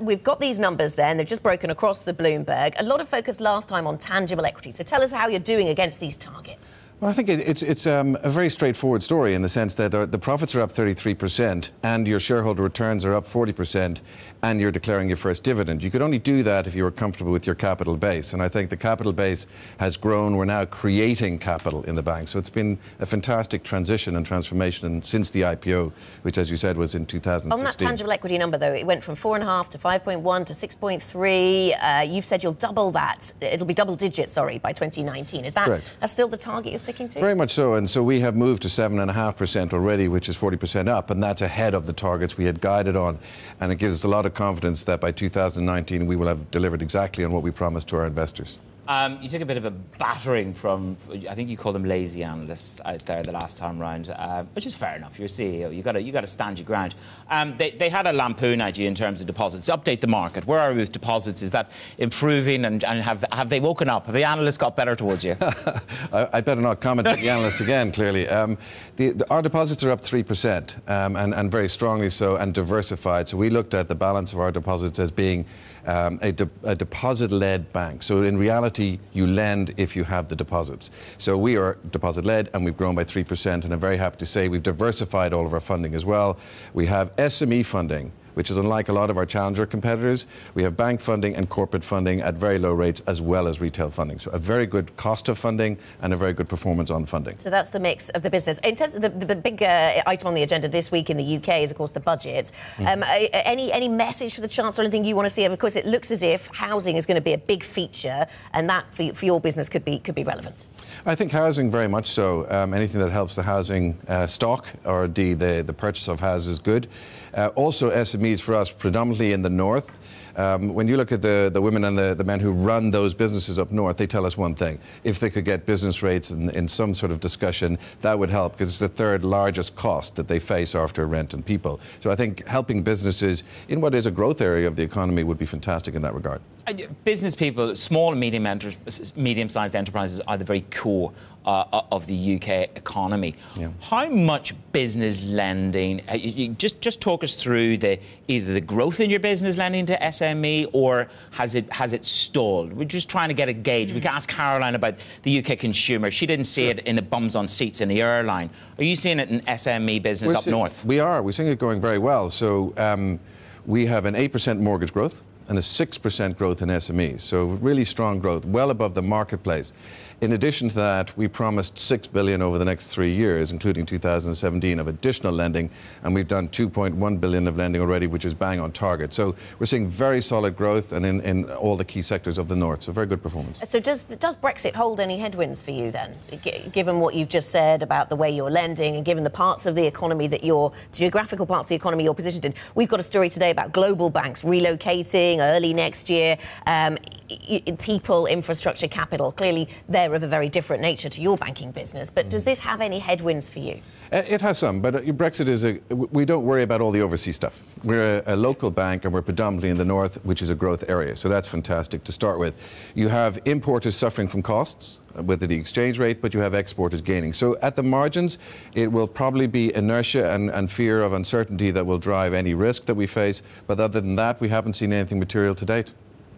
we've got these numbers there, and they've just broken across the Bloomberg. A lot of focus last time on tangible equity. So tell us how you're doing against these targets. Well, I think it's a very straightforward story in the sense that the profits are up 33% and your shareholder returns are up 40% and you're declaring your first dividend. You could only do that if you were comfortable with your capital base. And I think the capital base has grown. We're now creating capital in the bank. So it's been a fantastic transition and transformation since the IPO, which, as you said, was in 2016. On that tangible equity number, though, it went from 4.5 to 5.1 to 6.3. You've said you'll double that. It'll be double digits, by 2019. Is that correct? That's still the target you're sticking to? Very much so, and so we have moved to 7.5% already, which is 40% up, and that's ahead of the targets we had guided on, and it gives us a lot of confidence that by 2019 we will have delivered exactly on what we promised to our investors. You took a bit of a battering from, I think you called them lazy analysts out there the last time round, which is fair enough. You're a CEO. You got to stand your ground. They had a lampoon at you in terms of deposits. Update the market. Where are we with deposits? Is that improving? And have they woken up? Have the analysts got better towards you? I better not comment on the analysts again. Clearly, our deposits are up 3%, and very strongly so, and diversified. So we looked at the balance of our deposits as being a deposit-led bank. So in reality, you lend if you have the deposits. So we are deposit-led, and we've grown by 3%, and I'm very happy to say we've diversified all of our funding as well. We have SME funding, which is unlike a lot of our challenger competitors. We have bank funding and corporate funding at very low rates, as well as retail funding. So a very good cost of funding and a very good performance on funding. So that's the mix of the business. In terms of the big item on the agenda this week in the UK is, of course, the budget. Any message for the Chancellor, anything you want to see? Of course, it looks as if housing is going to be a big feature, and that for your business could be relevant. I think housing very much so. Anything that helps the housing stock or the purchase of houses is good. Also, SMEs for us, predominantly in the north. When you look at the women and the men who run those businesses up north, they tell us one thing. If they could get business rates in some sort of discussion, that would help, because it's the third largest cost that they face after rent and people. So I think helping businesses in what is a growth area of the economy would be fantastic in that regard. Business people, small and medium-sized enterprises are the very core of the UK economy. Yeah. How much business lending? Just talk us through either the growth in your business lending to SME, or has it stalled? We're just trying to get a gauge. We can ask Caroline about the UK consumer. She didn't see it in the bums on seats in the airline. Are you seeing it in SME business up north? We are. We're seeing it going very well. So we have an 8% mortgage growth and a 6% growth in SMEs. So really strong growth, well above the marketplace. In addition to that, we promised $6 billion over the next 3 years, including 2017, of additional lending, and we've done $2.1 billion of lending already, which is bang on target. So we're seeing very solid growth, and in all the key sectors of the north. So very good performance. So does Brexit hold any headwinds for you then, given what you've just said about the way you're lending, and given the parts of the economy that geographical parts of the economy you're positioned in? We've got a story today about global banks relocating early next year. People, infrastructure, capital, clearly they're of a very different nature to your banking business. But does this have any headwinds for you? It has some, but Brexit we don't worry about all the overseas stuff. We're a local bank, and we're predominantly in the north, which is a growth area. So that's fantastic to start with. You have importers suffering from costs with the exchange rate, but you have exporters gaining. So at the margins, it will probably be inertia and fear of uncertainty that will drive any risk that we face. But other than that, we haven't seen anything material to date.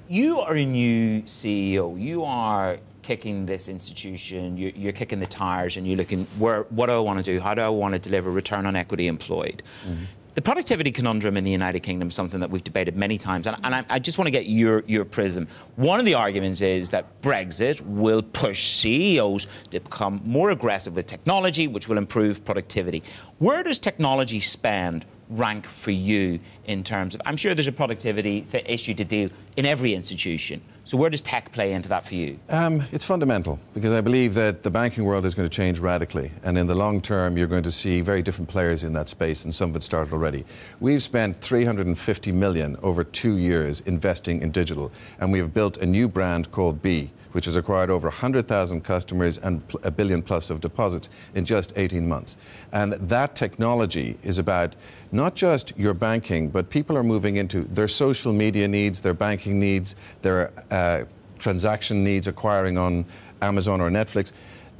You are a new CEO. You are kicking this institution. You're kicking the tires, and you're looking, what do I want to do? How do I want to deliver return on equity employed? Mm-hmm. The productivity conundrum in the United Kingdom is something that we've debated many times, and I just want to get your prism. One of the arguments is that Brexit will push CEOs to become more aggressive with technology, which will improve productivity. Where does technology spend rank for you in terms of, I'm sure there's a productivity issue to deal in every institution. So where does tech play into that for you? It's fundamental, because I believe that the banking world is going to change radically. And in the long term, you're going to see very different players in that space, and some of it started already. We've spent $350 million over 2 years investing in digital. And we have built a new brand called B, which has acquired over 100,000 customers and $1 billion plus of deposits in just 18 months. And that technology is about not just your banking, but people are moving into their social media needs, their banking needs, their transaction needs, acquiring on Amazon or Netflix.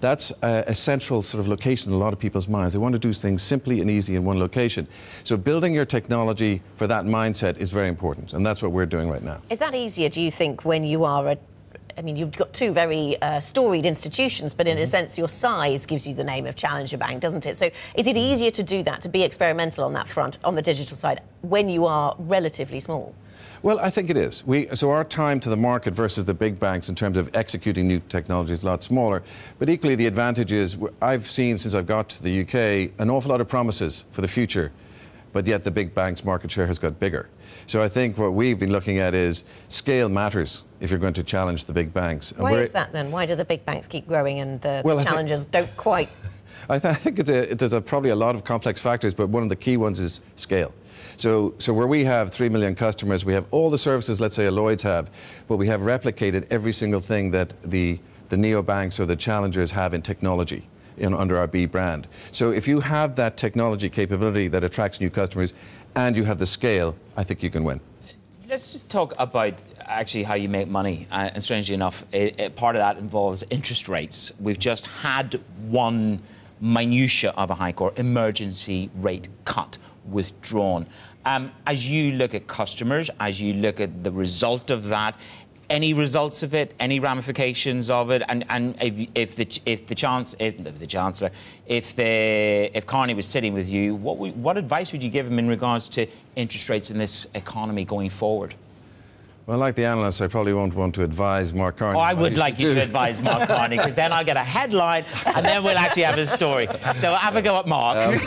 that's a central sort of location in a lot of people's minds. They want to do things simply and easy in one location. So building your technology for that mindset is very important, and that's what we're doing right now. Is that easier, do you think, when you are I mean, you've got two very storied institutions, but in a sense, your size gives you the name of Challenger Bank, doesn't it? So is it easier to do that, to be experimental on that front, on the digital side, when you are relatively small? Well, I think it is. So our time to the market versus the big banks in terms of executing new technology is a lot smaller. But equally, the advantage is I've seen, since I've got to the UK, an awful lot of promises for the future, but yet the big banks' market share has got bigger. So I think what we've been looking at is scale matters if you're going to challenge the big banks. Why is that then? Why do the big banks keep growing and the challengers don't quite? I think there's probably a lot of complex factors, but one of the key ones is scale. So where we have 3 million customers, we have all the services, let's say, a Lloyd's have, but we have replicated every single thing that the neobanks or the challengers have in technology under our B brand. So if you have that technology capability that attracts new customers and you have the scale, I think you can win. Let's just talk about actually how you make money. And strangely enough, part of that involves interest rates. We've just had one minutia of a High Court emergency rate cut withdrawn. As you look at customers, as you look at the result of that, any results of it, any ramifications of it, and if Carney was sitting with you, what advice would you give him in regards to interest rates in this economy going forward? Well, like the analysts, I probably won't want to advise Mark Carney. Oh, I would like you to advise Mark Carney, because then I'll get a headline and then we'll actually have a story. So have a go at Mark.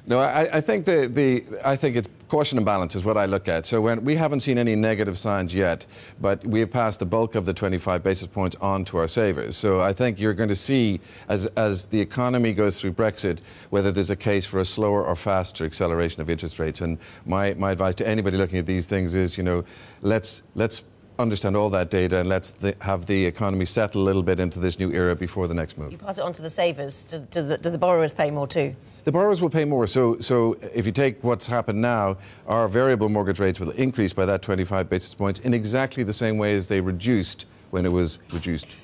No, I think I think it's caution and balance is what I look at. So when we haven't seen any negative signs yet, but we have passed the bulk of the 25 basis points on to our savers. So I think you're going to see, as the economy goes through Brexit, whether there's a case for a slower or faster acceleration of interest rates. And my advice to anybody looking at these things is, let's understand all that data and let's have the economy settle a little bit into this new era before the next move. You pass it on to the savers. Do the borrowers pay more too? The borrowers will pay more. So if you take what's happened now, our variable mortgage rates will increase by that 25 basis points in exactly the same way as they reduced when it was reduced